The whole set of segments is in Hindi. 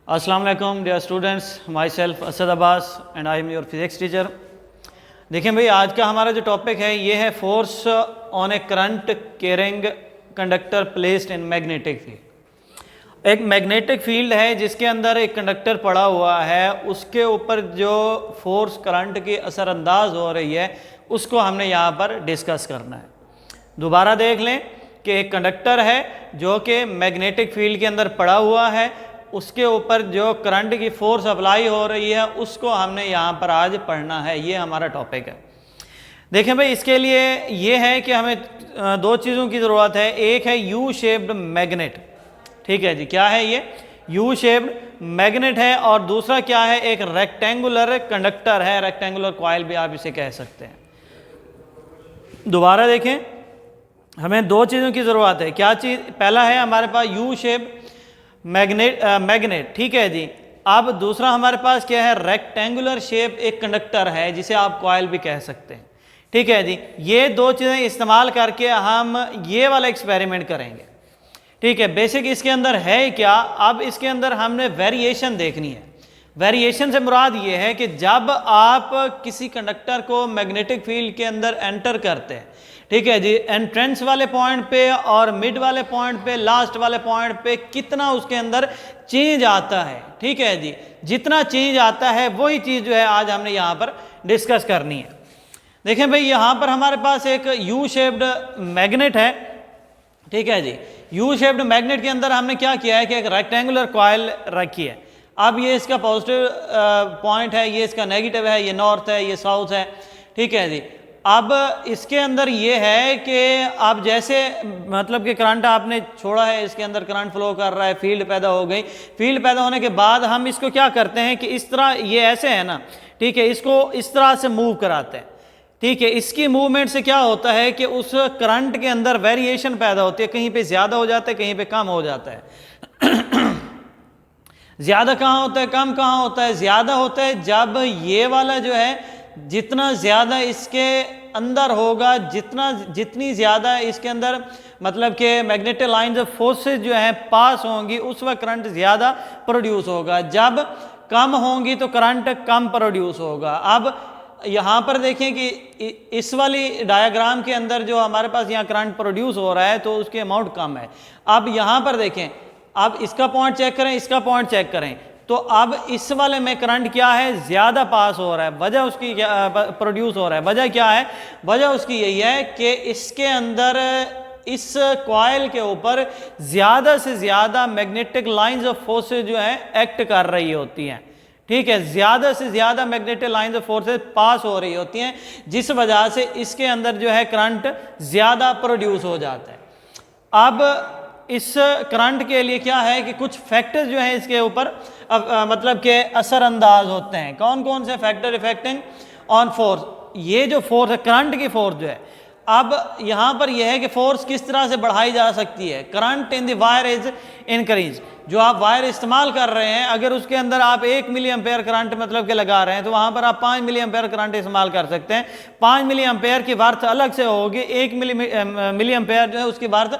अस्सलाम वालेकुम dear students, myself Asad Abbas and I am your physics teacher. देखें भाई, आज का हमारा जो टॉपिक है ये है force on A current carrying conductor placed in magnetic field. एक मैग्नेटिक फील्ड है जिसके अंदर एक कंडक्टर पड़ा हुआ है, उसके ऊपर जो फोर्स करंट की असरअंदाज हो रही है उसको हमने यहाँ पर डिस्कस करना है। दोबारा देख लें कि एक कंडक्टर है जो कि मैग्नेटिक फील्ड के अंदर पड़ा हुआ है, उसके ऊपर जो करंट की फोर्स अप्लाई हो रही है उसको हमने यहाँ पर आज पढ़ना है। ये हमारा टॉपिक है। देखें भाई, इसके लिए ये है कि हमें दो चीज़ों की ज़रूरत है। एक है यू शेप्ड मैग्नेट, ठीक है जी, क्या है ये? यू शेप्ड मैग्नेट है। और दूसरा क्या है? एक रेक्टेंगुलर कंडक्टर है, रेक्टेंगुलर कॉइल भी आप इसे कह सकते हैं। दोबारा देखें, हमें दो चीज़ों की ज़रूरत है। क्या चीज़? पहला है हमारे पास यू शेप मैग्नेट, ठीक है जी। अब दूसरा हमारे पास क्या है? रेक्टेंगुलर शेप एक कंडक्टर है जिसे आप कॉइल भी कह सकते हैं, ठीक है जी। ये दो चीज़ें इस्तेमाल करके हम ये वाला एक्सपेरिमेंट करेंगे, ठीक है। बेसिक इसके अंदर है क्या? अब इसके अंदर हमने वेरिएशन देखनी है। वेरिएशन से मुराद ये है कि जब आप किसी कंडक्टर को मैग्नेटिक फील्ड के अंदर एंटर करते हैं, ठीक है जी, एंट्रेंस वाले पॉइंट पे और मिड वाले पॉइंट पे, लास्ट वाले पॉइंट पे कितना उसके अंदर चेंज आता है, ठीक है जी। जितना चेंज आता है वही चीज़ जो है आज हमने यहाँ पर डिस्कस करनी है। देखें भाई, यहाँ पर हमारे पास एक यू शेप्ड मैग्नेट है, ठीक है जी। यू शेप्ड मैग्नेट के अंदर हमने क्या किया है कि एक रेक्टेंगुलर कॉइल रखी है। अब ये इसका पॉजिटिव पॉइंट है, ये इसका नेगेटिव है, ये नॉर्थ है, ये साउथ है, ठीक है जी। अब इसके अंदर ये है कि अब जैसे मतलब कि करंट आपने छोड़ा है, इसके अंदर करंट फ्लो कर रहा है, फील्ड पैदा हो गई। फील्ड पैदा होने के बाद हम इसको क्या करते हैं कि इस तरह, ये ऐसे है ना, ठीक है, इसको इस तरह से मूव कराते हैं, ठीक है। इसकी मूवमेंट से क्या होता है कि उस करंट के अंदर वेरिएशन पैदा होती है, कहीं पे ज़्यादा हो जाता है, कहीं पे कम हो जाता है। ज़्यादा कहाँ होता है, कम कहाँ होता है? ज़्यादा होता है जब ये वाला जो है, जितना ज़्यादा इसके अंदर होगा, जितनी ज़्यादा इसके अंदर मतलब कि मैग्नेटिक लाइंस ऑफ फोर्सेस जो हैं पास होंगी, उस वक्त करंट ज़्यादा प्रोड्यूस होगा। जब कम होंगी तो करंट कम प्रोड्यूस होगा। अब यहाँ पर देखें कि इस वाली डायग्राम के अंदर जो हमारे पास यहाँ करंट प्रोड्यूस हो रहा है तो उसकी अमाउंट कम है। अब यहाँ पर देखें, अब इसका पॉइंट चेक करें, इसका पॉइंट चेक करें, तो अब इस वाले में करंट क्या है? ज़्यादा पास हो रहा है। वजह उसकी क्या प्रोड्यूस हो रहा है? वजह क्या है? वजह उसकी यही है कि इसके अंदर इस कॉइल के ऊपर ज़्यादा से ज़्यादा मैग्नेटिक लाइंस ऑफ फोर्सेस जो है एक्ट कर रही होती हैं, ठीक है। ज़्यादा से ज़्यादा मैग्नेटिक लाइंस ऑफ फोर्सेस पास हो रही होती हैं, जिस वजह से इसके अंदर जो है करंट ज़्यादा प्रोड्यूस हो जाता है। अब इस करंट के लिए क्या है कि कुछ फैक्टर्स जो हैं इसके ऊपर मतलब के असरअंदाज होते हैं। कौन कौन से फैक्टर इफेक्टिंग ऑन फोर्स? ये जो फोर्स है, करंट की फोर्स जो है, अब यहाँ पर यह है कि फोर्स किस तरह से बढ़ाई जा सकती है। Current in the wire is increase. जो आप वायर इस्तेमाल कर रहे हैं, अगर उसके अंदर आप 1 मिली एम्पेयर करंट मतलब के लगा रहे हैं तो वहाँ पर आप 5 मिली एम्पेयर करंट इस्तेमाल कर सकते हैं। 5 मिली एम्पेयर की वर्थ अलग से होगी, 1 मिली एम्पेयर जो है उसकी वर्थ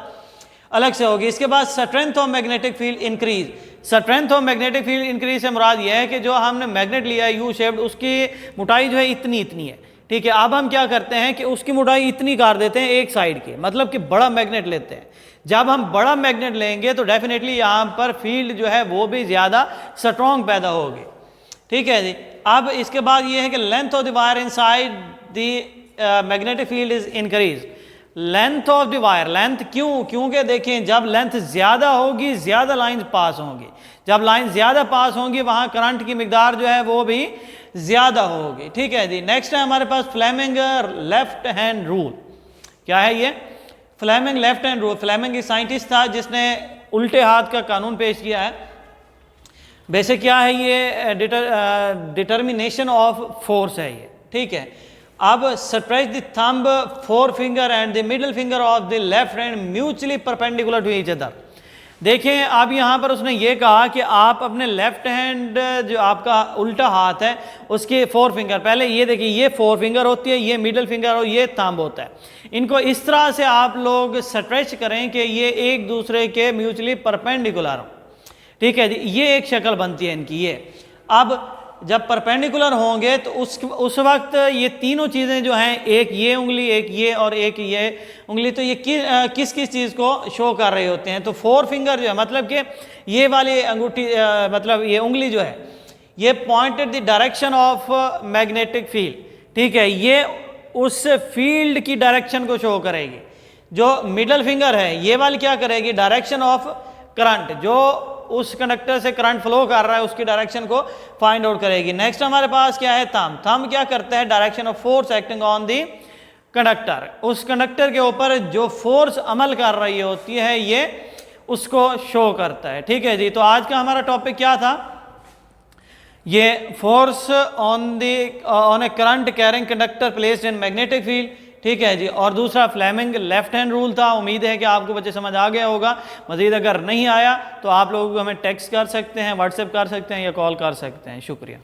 अलग से होगी। इसके बाद strength of magnetic field increase. Strength of magnetic field increase से मुराद यह है कि जो हमने मैग्नेट लिया है यू शेप्ड, उसकी मोटाई जो है इतनी है, ठीक है। अब हम क्या करते हैं कि उसकी मोटाई इतनी कर देते हैं एक साइड की, मतलब कि बड़ा मैग्नेट लेते हैं। जब हम बड़ा मैग्नेट लेंगे तो डेफिनेटली यहाँ पर फील्ड जो है वो भी ज़्यादा स्ट्रॉन्ग पैदा होगी, ठीक है जी। अब इसके बाद ये है कि length of the wire inside the magnetic field is increase. Length of the wire, length क्यों? क्योंकि देखें, जब लेंथ ज़्यादा होगी ज़्यादा लाइन पास होंगी। जब लाइन ज़्यादा पास होंगी वहाँ करंट की मिकदार जो है वो भी ज़्यादा होगी, ठीक है जी। नेक्स्ट है हमारे पास फ्लेमिंग लेफ्ट हैंड रूल। क्या है ये? Fleming left hand rule. Fleming एक साइंटिस्ट था जिसने उल्टे हाथ का कानून पेश किया है। बेसिक क्या है ये? डिटर्मिनेशन ऑफ फोर्स है ये, ठीक है। अब stretch the thumb, four finger and the middle finger of the left hand mutually perpendicular to each other. देखें, अब यहाँ पर उसने ये कहा कि आप अपने लेफ्ट हैंड, जो आपका उल्टा हाथ है, उसके 4 फिंगर, पहले ये देखिए, ये 4 फिंगर होती है, ये मिडिल फिंगर और ये थंब होता है। इनको इस तरह से आप लोग स्ट्रेच करें कि ये एक दूसरे के म्यूचुअली परपेंडिकुलर हो, ठीक है जी, ये एक शक्ल बनती है इनकी ये। अब जब परपेंडिकुलर होंगे तो उस वक्त ये तीनों चीज़ें जो हैं, एक ये उंगली, एक ये और एक ये उंगली, तो ये किस किस चीज़ को शो कर रहे होते हैं। तो 4 फिंगर जो है, मतलब कि ये वाली अंगूठी मतलब ये उंगली जो है, ये pointed the direction of magnetic field, ठीक है, ये उस फील्ड की डायरेक्शन को शो करेगी। जो मिडल फिंगर है ये वाली क्या करेगी, डायरेक्शन ऑफ करंट, जो उस कंडक्टर से करंट फ्लो कर रहा है उसकी डायरेक्शन को फाइंड आउट करेगी। नेक्स्ट हमारे पास क्या है, थंब क्या करता है, direction of force acting on the conductor, उस कंडक्टर के ऊपर जो फोर्स अमल कर रही होती है ये उसको शो करता है। ठीक है जी, तो आज का हमारा टॉपिक क्या था, ये force on A current carrying conductor placed in magnetic field. ठीक है जी, और दूसरा फ्लेमिंग लेफ्ट हैंड रूल था। उम्मीद है कि आपको बच्चे समझ आ गया होगा। मजीद अगर नहीं आया तो आप लोग हमें टेक्स्ट कर सकते हैं, व्हाट्सएप कर सकते हैं या कॉल कर सकते हैं। शुक्रिया।